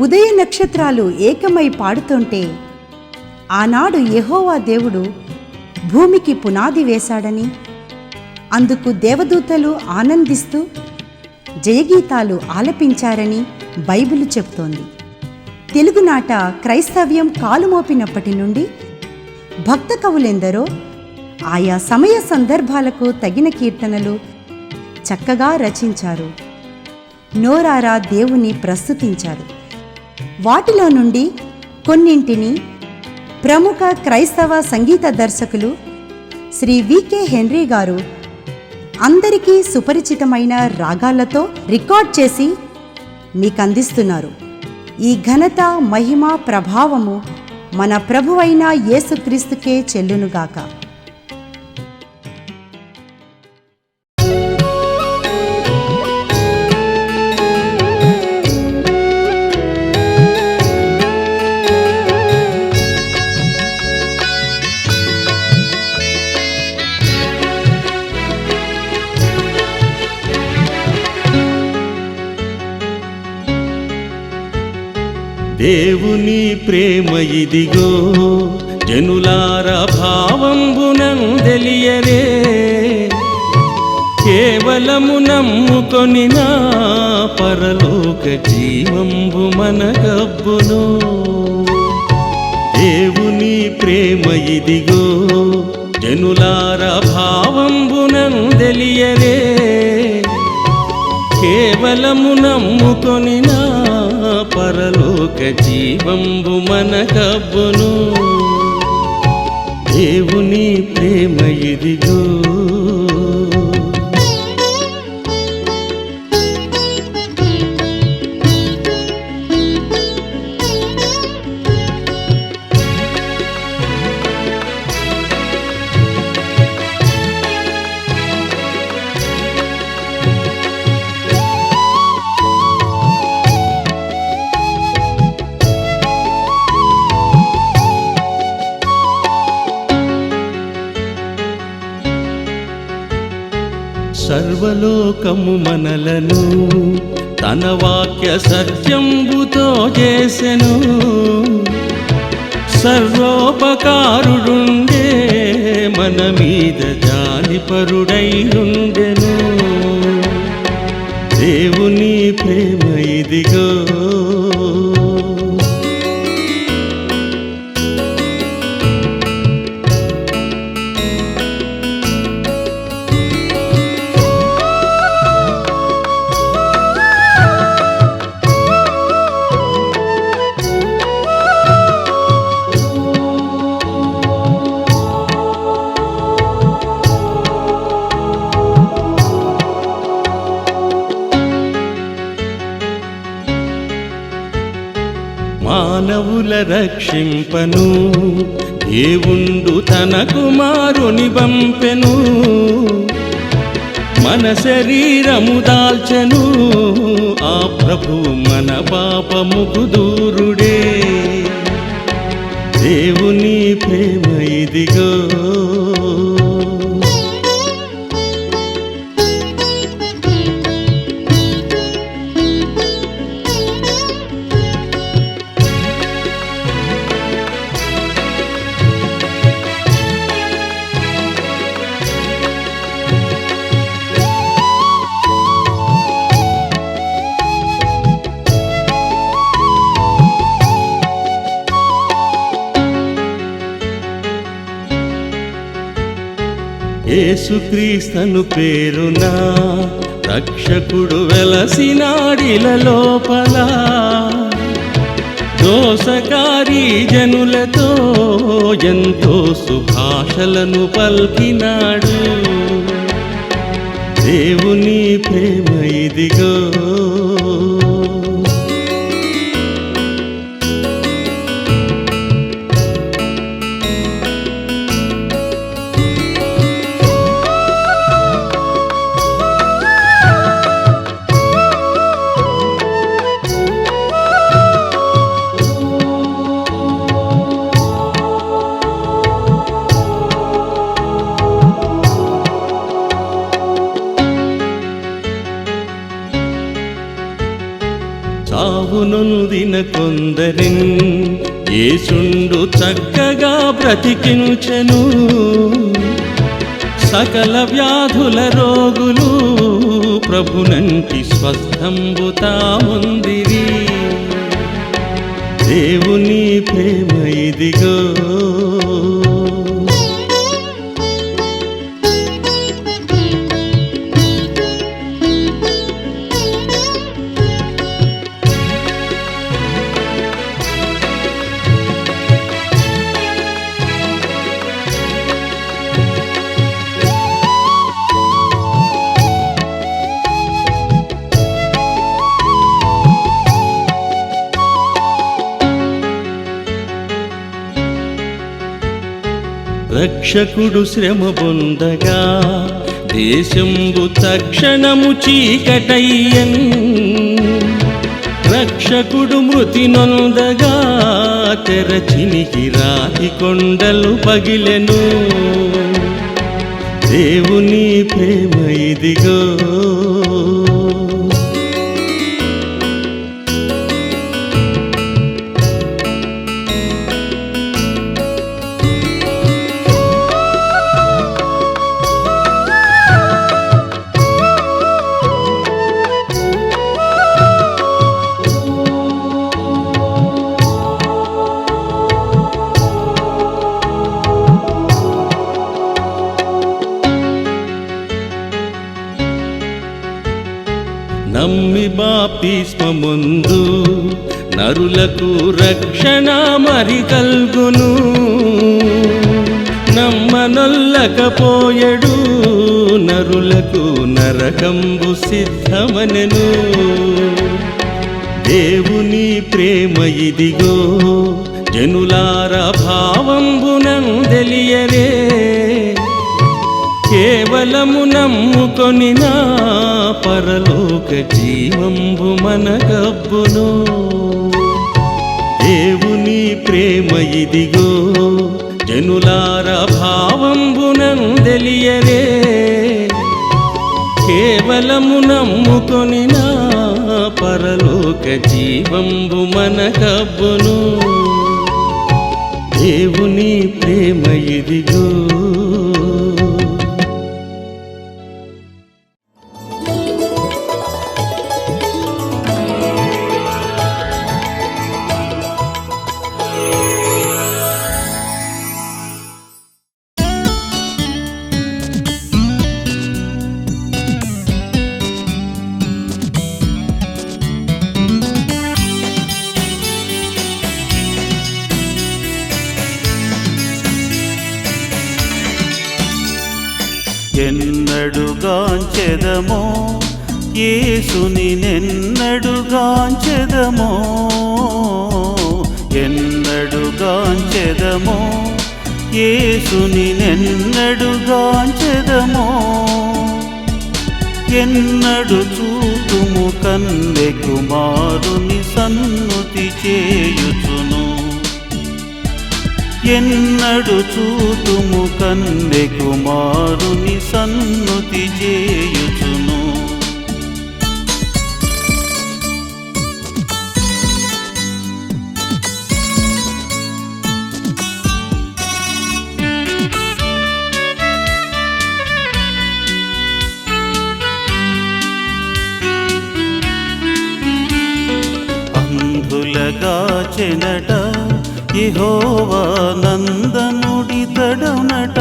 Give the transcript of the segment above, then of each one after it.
ఉదయ నక్షత్రాలు ఏకమై పాడుతుంటే ఆనాడు యెహోవా దేవుడు భూమికి పునాది వేశాడని, అందుకు దేవదూతలు ఆనందిస్తూ జయగీతాలు ఆలపించారని బైబిలు చెప్తోంది. తెలుగునాట క్రైస్తవ్యం కాలుమోపినప్పటి నుండి భక్త కవులెందరో ఆయా సమయ సందర్భాలకు తగిన కీర్తనలు చక్కగా రచించారు. నోరారా దేవుని ప్రస్తుతించారు. వాటిలో నుండి కొన్నింటిని ప్రముఖ క్రైస్తవ సంగీత దర్శకులు శ్రీ వికే హెన్రీ గారు అందరికీ సుపరిచితమైన రాగాలతో రికార్డ్ చేసి మీకు అందిస్తున్నారు. ఈ ఘనత, మహిమ, ప్రభావము మన ప్రభువైన యేసుక్రీస్తుకే చెల్లునుగాక. దేవుని ప్రేమ ఇదిగో జనులార భావంబునందెలియరే, కేవలము నమ్ముకొని నా పరలోక జీవంబు మనగబ్బును. దేవుని ప్రేమ ఇదిగో జనులార భావంబునందెలియరే, కేవలము నమ్ముకొని నా పరలోక జీవంబు మనకబ్బును. దేవుని ప్రేమ ఇదిగో. సర్వలోకము మనలను తన వాక్య సత్యంబుతో చేసెను, సర్వోపకారుడుండే మన మీద జాలిపరుడైయుండెను. దేవుని ప్రేమ ఇదిగో. మానవుల రక్షింపను దేవుండు తన కుమారుని పంపెను, మన శరీరము దాల్చెను ఆ ప్రభువు మన పాపముకు దూరుడే. దేవుని ప్రేమ ఇదిగో. యేసుక్రీస్తను పేరున రక్షకుడు వెలసినాడిల లోపల, దోసకారీ జనులతో ఎంతో సుభాషలను పల్కినాడు. దేవుని ప్రేమ ఇదిగో. బాగునొందిన కొందరిన్ యేసుండు చక్కగా బ్రతికించెను. సకల వ్యాధుల రోగులు ప్రభునంటి స్వస్థంబు తాముందిరి. దేవుని ప్రేమ ఇదిగో, రక్షకుడు శ్రమ పొందగా దేశంబు తక్షణము చీకటయ్యన్. రక్షకుడు మృతి నొందగా తెరచినికి రాతి కొండలు పగిలెను. దేవుని ప్రేమ ఇదిగో, నమ్మి బాప్తిస్మముందు నరులకు రక్షణ మరి కల్గును. నమ్మనొల్లకపోయడు నరులకు నరకంబు సిద్ధమనెను. దేవుని ప్రేమ ఇదిగో, జనులార భావంబునందెలియరే. కేవలము నమ్ముకొని నా పరలోక జీవంబు మనకబ్బును. దేవుని ప్రేమ ఇదిగో, జనులార భావంబునందెలియరే. కేవలము నమ్ముకొని నా పరలోక జీవంబు మనకబ్బును. దేవుని ప్రేమ ఇదిగో. ఎన్నడుగాంచెదమో యేసుని నెన్నడుగాంచెదమో, ఎన్నడుగాంచెదమో యేసుని నెన్నడుగాంచెదమో. ఎన్నడు చూతుము కన్నె కుమారుని సన్నుతి చేయుచును. ఎన్నడు చూతుము కన్నె కుమారుని సన్నుతి చేయుచును. అంధులగాచెనట యెహోవా నందనుడితడనట.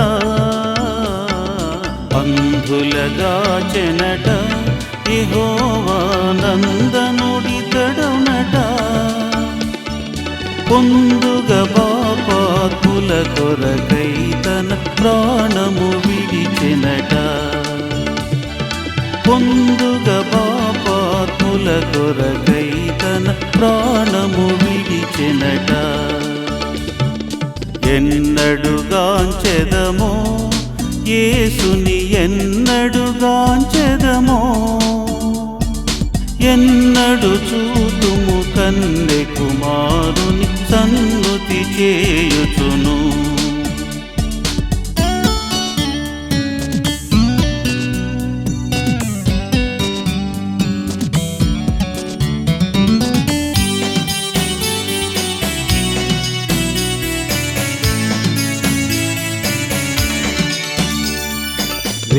అంధులగాచెనట యెహోవా నందనుడితడనట. పొందుగ పాపాత్ముల కొరకై తన ప్రాణము విడిచెనట. పొందుగ పాపాత్ముల కొరకై తన ప్రాణము విడిచెనట. ఎన్నడుగాంచెదమో యేసుని ఎన్నడుగాంచెదమో. ఎన్నడు చూతుము కన్నె కుమారుని సన్నుతి చేయుచును.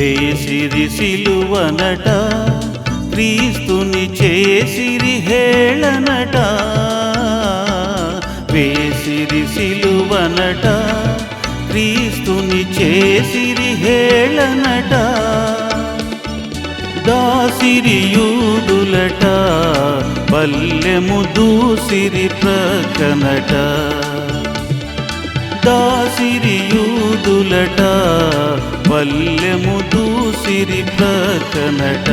వేసిరి సిలువనట, క్రీస్తుని చేసిరి హేళనట. వేసిరి సిలువనట, క్రీస్తుని చేసిరి హేళనట. దాసిరి యూదులట, బల్లెము దూసిరి ప్రక్కనట. దాసిరి యూదులట, బల్లెము దూసిరి ప్రక్కనట.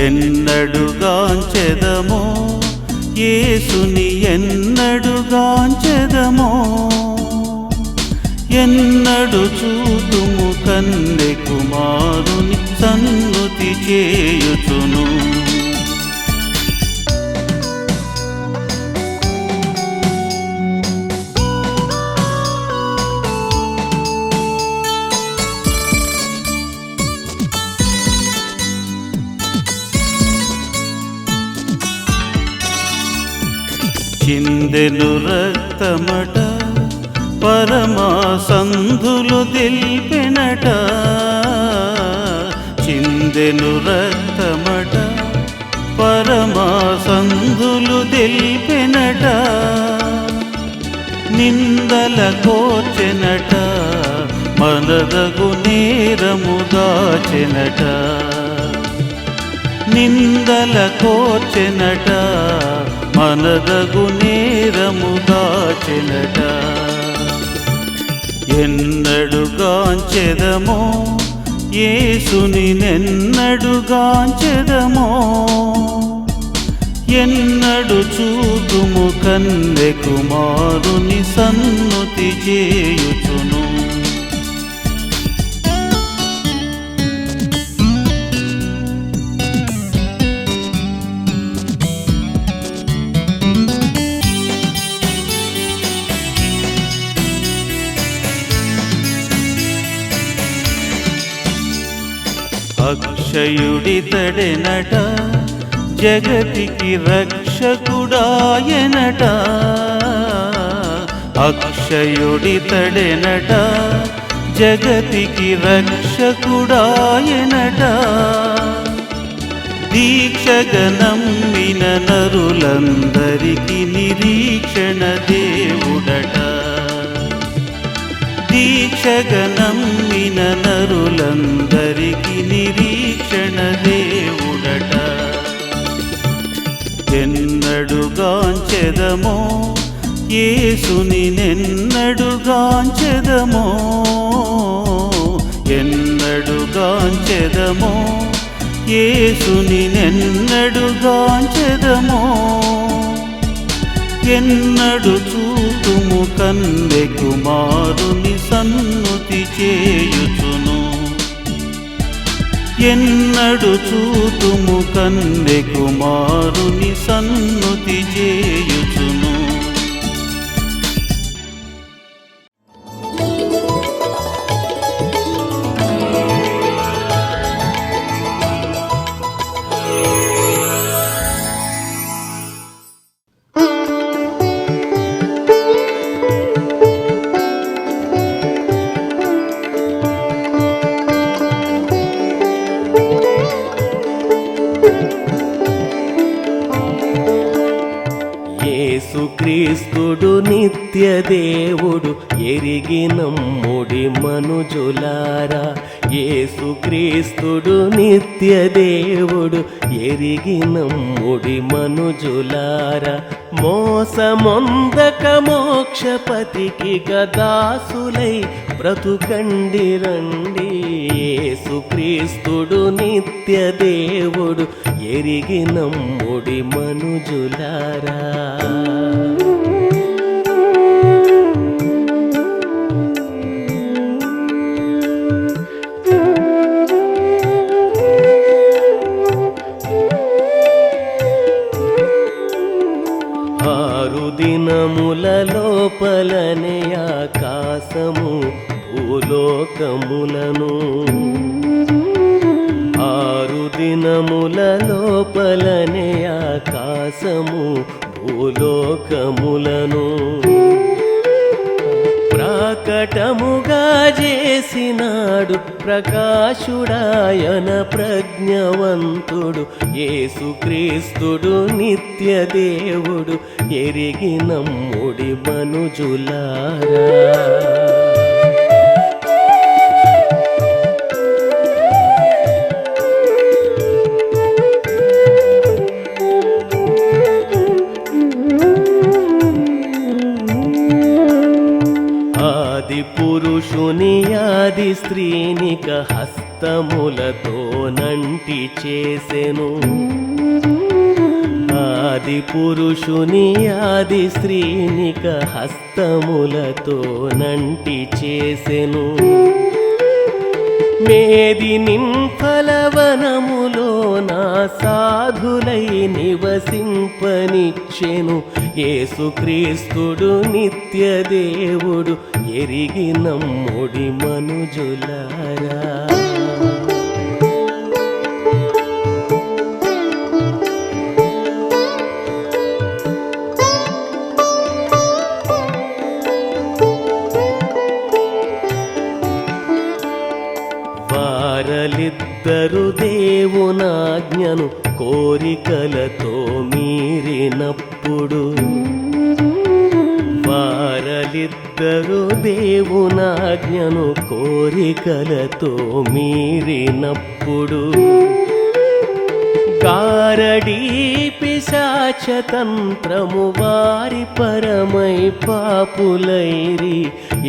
ఎన్నడుగాంచెదమో యేసుని, ఎన్నడుగాంచెదమో. ఎన్నడు చూతుము కన్నె కుమారుని సన్నుతి చేయుచును. చిందెను రక్తమట, పరమా సంధులు దిల్పెనట. చిందెను రక్తమట, పరమా సంధులు దిల్పెనట. నిందల కోచెనట, మనదగు నేరము దాచెనట. నిందల కోచెనట, మనదగు నేరము దాచెనట. ఎన్నడుగాంచెదమో యేసుని, నెన్నడుగాంచెదమో. ఎన్నడు చూతుము కన్నె కుమారుని సన్నుతి చేయుచును. అక్షయుడితడెనట, జగతికి రక్షకుడాయనట. అక్షయుడితడెనట, జగతికి రక్షకుడాయనట. దీక్షగనమ్మిన నరులందరికి నిరీక్షణ దేవుడట. దీక్షగనమ్మిన నరులందరికి నిరీక్షణ దేవుడట. ఎన్నడుగాంచెదమో యేసుని, నెన్నడుగాంచెదమో. ఎన్నడుగాంచెదమో యేసుని, నెన్నడుగాంచెదమో. ఎన్నడు చూతుము కన్నె కుమారుని సన్నుతి చేయుచును. ఎన్నడు చూతుము కన్నె కుమారుని సన్నుతి చేయుచును. యేసుక్రీస్తుడు నిత్య దేవుడు, ఎరిగి నమ్ముడి మనుజులారా. యేసుక్రీస్తుడు నిత్య దేవుడు, ఎరిగి నమ్ముడి మనుజులారా. మోసమొందక మోక్షపతికి గదాసులై బ్రతుకండి రండి. యేసుక్రీస్తుడు నిత్య దేవుడు, ఎరిగి నమ్ముడి మనుజులారా. దినముల లోపలనే ఆకాశము భూలోకములను, 6 దినముల లోపలనే ఆకాశము భూలోకములను ప్రాకటముగా చేసినాడు ప్రకాశుడాయన ప్రజ్ఞవంతుడు యేసుక్రీస్తుడు నిత్య దేవుడు ఎరిగి నమ్ముడి మనుజులారా. ఆది పురుషుని ఆది స్త్రీనిక హస్తములతో నంటి చేసెను. ఆది పురుషుని ఆది స్త్రీనిక హస్తములతో నంటి చేసెను. మేది నింఫలవనములో నా సాధులై నివసింపనిచ్చెను. యేసుక్రీస్తుడు నిత్య దేవుడు ఎరిగి నమ్ముడి మనుజులారా. వారలిద్దరు దేవునాజ్ఞను కోరికలతో మీరినప్పుడు. వారలిద్దరు దేవునాజ్ఞను కోరికలతో మీరినప్పుడు. గారడీ పిశాచతంత్రము వారి పరమై పాపులైరి.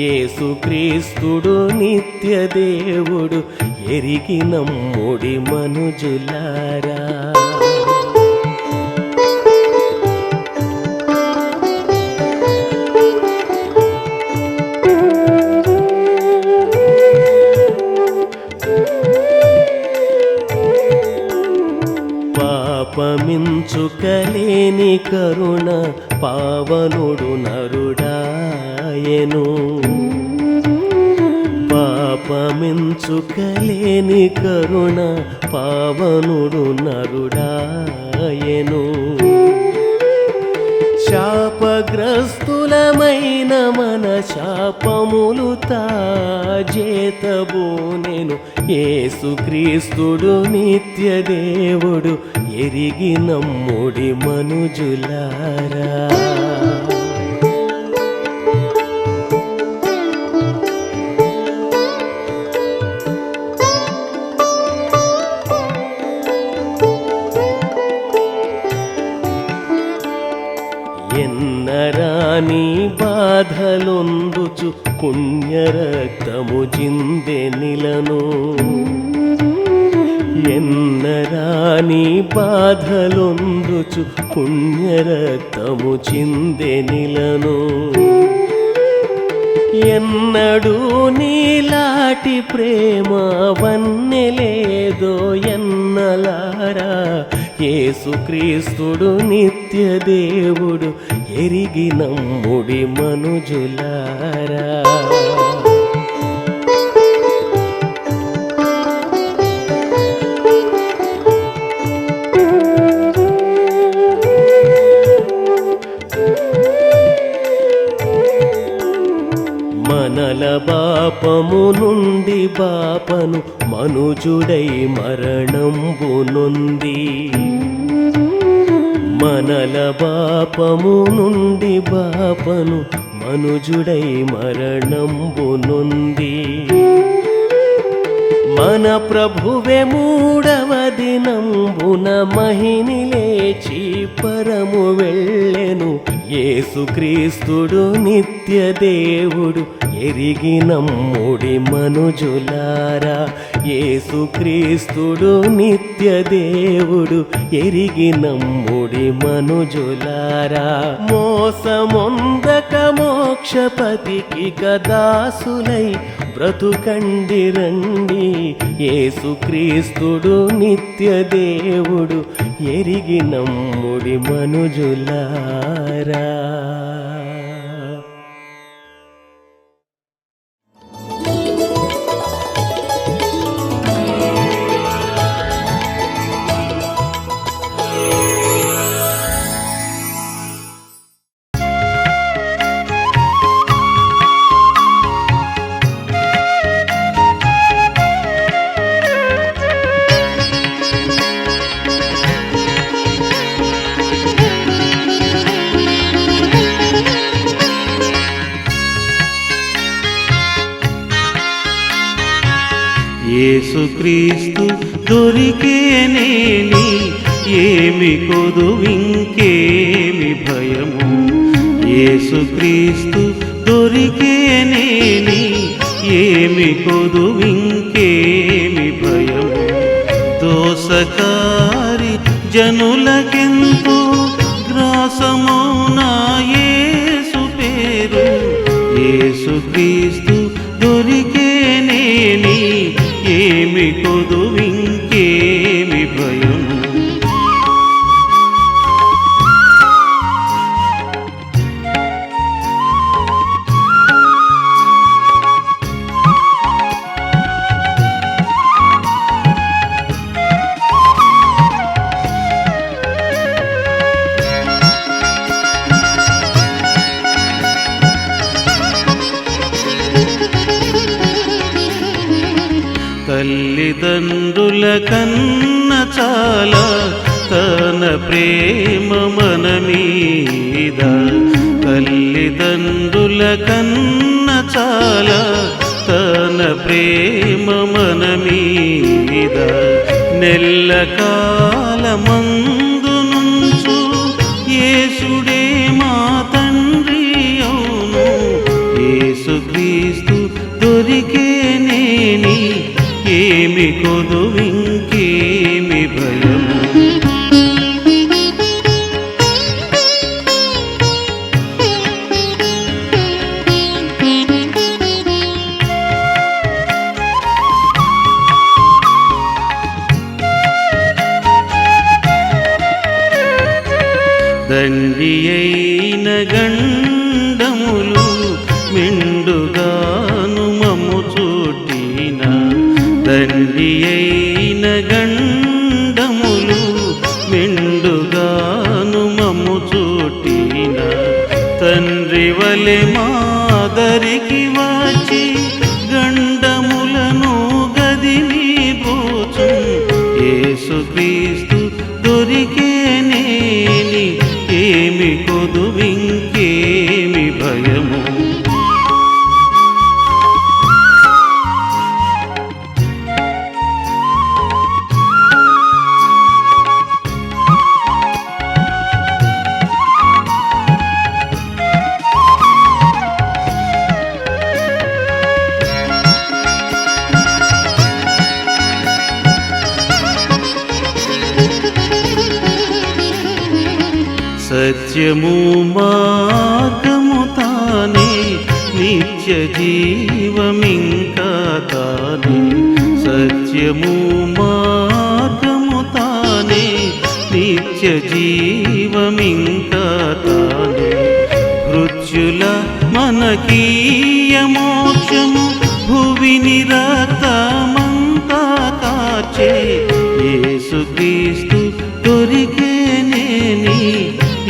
యేసుక్రీస్తుడు నిత్య దేవుడు ఎరిగి నమ్ముడి మనుజులారా. పాపమించుకలేని కరుణ పావనుడు నరుడాయెను. పాపమించుకలేని కరుణ పావనుడు నరుడాయెను. శాపగ్రస్తులమైన మన శాపములు తాజేతబోనెను. యేసుక్రీస్తుడు నిత్య దేవుడు ఎరిగి నమ్ముడి మనుజులారా. ఎన్నరాని బాధలొందుచు పుణ్యరక్తము జిందెనిలను. ఎన్నరాని బాధలొందుచు పుణ్యరక్తము చిందెనిలను. ఎన్నడూ నీలాటి ప్రేమ వన్నెలేదో ఎన్నలారా. యేసుక్రీస్తుడు నిత్య దేవుడు ఎరిగి నమ్ముడి మనుజులారా. మనల పాపము నుండి బాపను మనుజుడై మరణంబు నొంది. మనల పాపము నుండి బాపను మనుజుడై మరణంబు నొంది. మన ప్రభువే మూడవ దినంబున మహిని లేచి పరము వెళ్ళెను. యేసుక్రీస్తుడు నిత్య దేవుడు ఎరిగి నమ్ముడి మనుజులారా. యేసుక్రీస్తుడు నిత్య దేవుడు ఎరిగి నమ్ముడి మనుజులారా. మోసమొందక మోక్షపతికి కదాసులై బ్రతుకండి రండి. యేసుక్రీస్తుడు నిత్య దేవుడు ఎరిగి నమ్ముడి మనుజులారా. యేసుక్రీస్తు దొరికేనేని ఏమి కొదువింకేమి భయము. యేసుక్రీస్తు దొరికేనేని ఏమి కొదువింకేమి భయము. దోసకారి జనులకెంతో గ్రాసమౌనా యేసు పేరు. యేసుక్రీస్తు దొరికేనేని ఏమి కొదువింకేమి భయము. తల్లిదండ్రుల కన్న చాలా తన ప్రేమ మన మీద. తల్లిదండ్రుల కన్న చాలా తన ప్రేమ మన మీద. నెల్లకాలమందు నుంచు యేసుడే మా తండ్రి అవును. యేసుక్రీస్తు దొరికేనేని ఏమి కొదువింకేమి భయము. దండి అయిన గండములు మెండుగాను మమ్ము చుట్టిన. దండి అయిన గండములు మెండుగాను మమ్ము చుట్టిన. తండ్రి వలె మాదరికి వచ్చి గండములను గదిని బ్రోచు. యేసుక్రీస్తు దొరికేనేని ఏమి కొదువింకేమి భయము. సత్యము మార్గము తానే నిత్య జీవమింకా తానే. సత్యము మార్గము తానే నిత్య జీవమింకా తానే. మృత్యుల మనకీయ మోక్షము భువిని రక్తమంతా కాచే. యేసుక్రీస్తు దొరికేనేని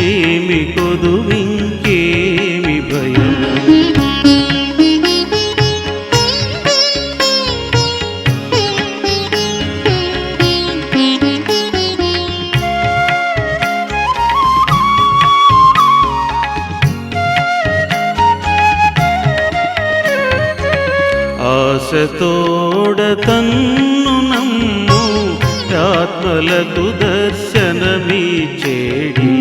ఏమి కొదువింకేమి భయము. ఆశతోడ తన్ను నమ్ము ఆత్మలకు దర్శనమిచ్చేడి.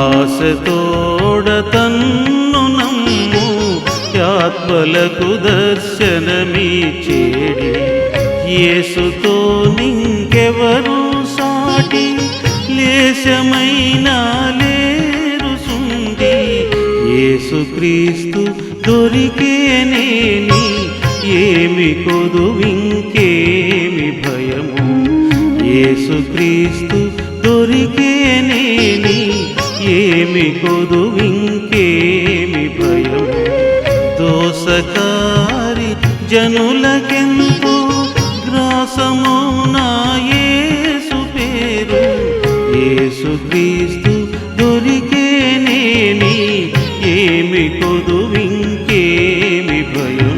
ఆశతోడ తన్ను నమ్ము ఆత్మలకు దర్శనమిచ్చేడి. యేసుతో నింకెవరు సాటి లేశమైనా లేరు సుండి. యేసుక్రీస్తు దొరికేనేని ఏమి కొదువింకేమి భయము. యేసుక్రీస్తు దొరికేనేని ఏమి కొదువింకేమి భయము. దోసకారి జనులకెంతో గ్రాసమౌనా యేసు పేరు. యేసుక్రీస్తు దొరికేనేని ఏమి కొదువింకేమి భయము.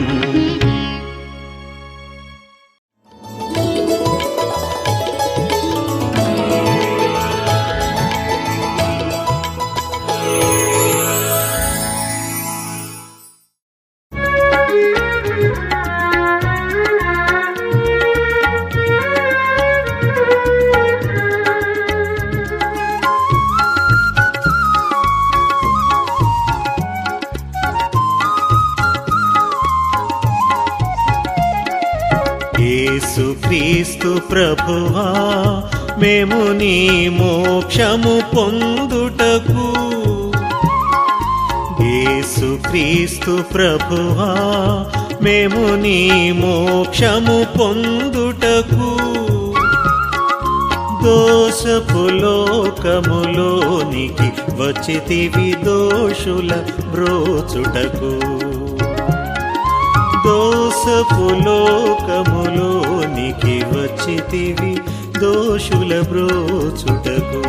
క్రీస్తు ప్రభువా మేము నీ మోక్షము పొందుటకు యేసు క్రీస్తు ప్రభువా మేము నీ మోక్షము పొందుటకు దోషపు లోకములోనికి వచ్చితివి దోషుల బ్రోచుటకు దోషపు లోకములోనికి వచ్చితివి దోషుల బ్రోచుటకు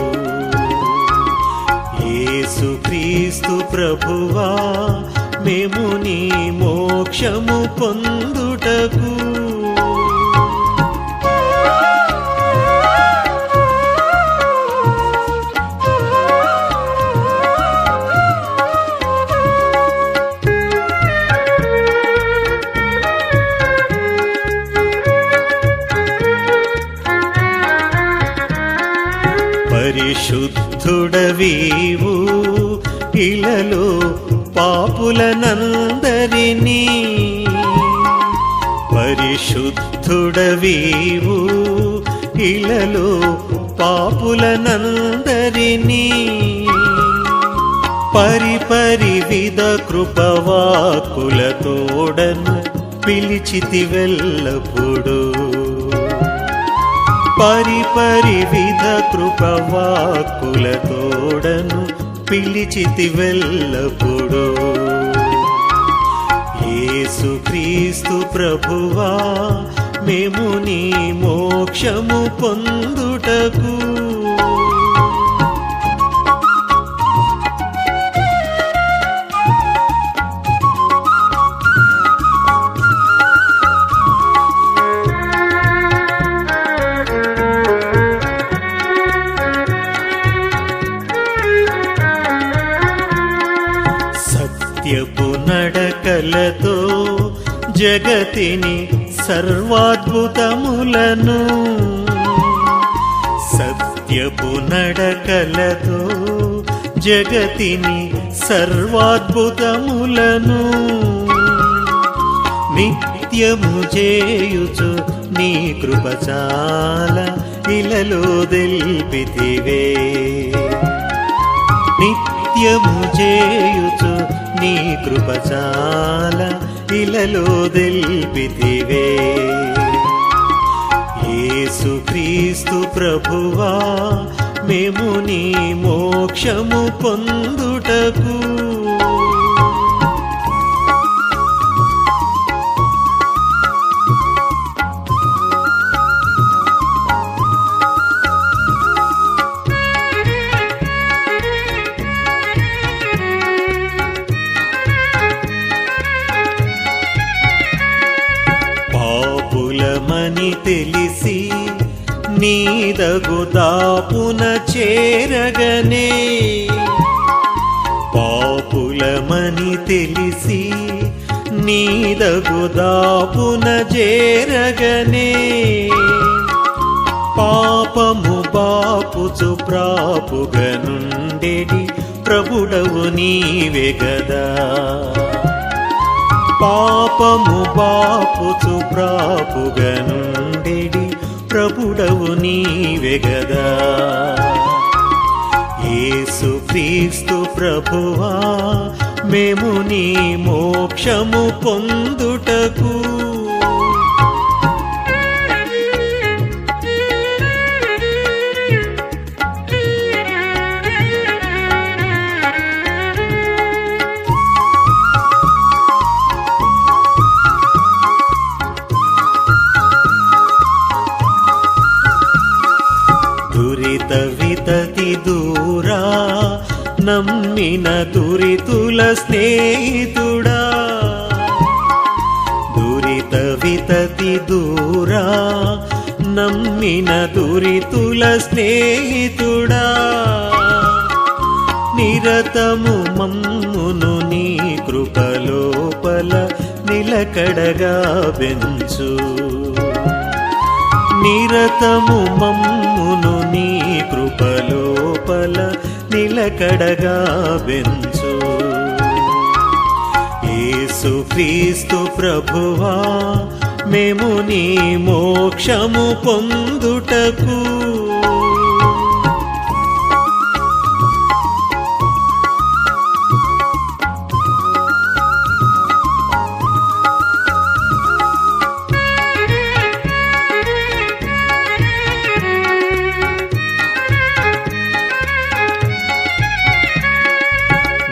యేసు క్రీస్తు ప్రభువా మేము నీ మోక్షము పొందుటకు పరిశుద్ధుడవీవు ఇలలో పాపులనందరినీ పరిశుద్ధుడవీవు ఇలలో పాపులనందరినీ పరిపరివిధ కృపవాకులతోడను పిలిచితివెల్లప్పుడు పరిపరివిధ కృపవాకులతోడను పిలిచితివెల్లప్పుడు యేసు క్రీస్తు ప్రభువా మేము నీ మోక్షము పొందుటకు సత్యపు నడకలతో జగతిని సర్వాద్భుతములను సత్యపు నడకలతో జగతిని సర్వాద్భుతములను నిత్యము చేయుచు నీ కృప చాలా ఇలలో దెల్పితివే నిత్యము చేయుచు నీ కృప చాలా ఇలలో దెల్పితివే యేసు క్రీస్తు ప్రభువా మేము నీ మోక్షము పొందుటకు పాపులమని తెలిసి నీదగు దాపున చేరగనే పాపులమని తెలిసి నీదగు దాపున చేరగనే పాపము బాపుచు ప్రాపుగనుండెడి ప్రభుడవు నీవే గదా పాపము బాపుచు ప్రాపుగనుండెడి ప్రభుడవు నీవే గదా యేసు క్రీస్తు ప్రభువా మేము నీ మోక్షము పొందుటకు దురిత వితతి దూరా నమ్మిన దురితుల స్నేహితుడా దురిత వితతి దూరా నమ్మిన దురితుల స్నేహితుడా నిరతము మమ్మును నీ కృపలోపల నిలకడగా పెంచు నిరతము మమ్మును నీ కృపలోపల నిలకడగా పెంచు యేసు క్రీస్తు ప్రభువా మేము నీ మోక్షము పొందుటకు.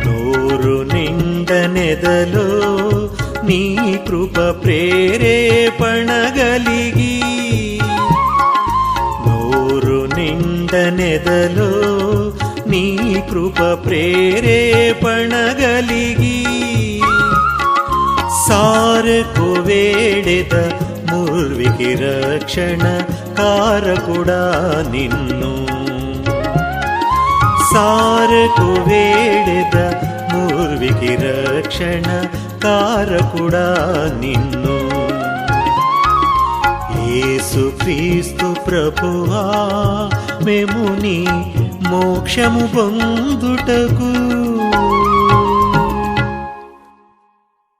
నోరు నిండనెదలో నీ కృప ప్రేరేపణగలిగి, నోరు నిండనెదలో నీ కృప ప్రేరేపణగలిగి, సారకు వేడెద మూర్వికి రక్షణ కారకుడా నిన్ను. సారకు వేడెద మూర్వికి రక్షణ కారకుడా నిన్ను. యేసు క్రీస్తు ప్రభువా మేము నీ మోక్షము పొందుటకు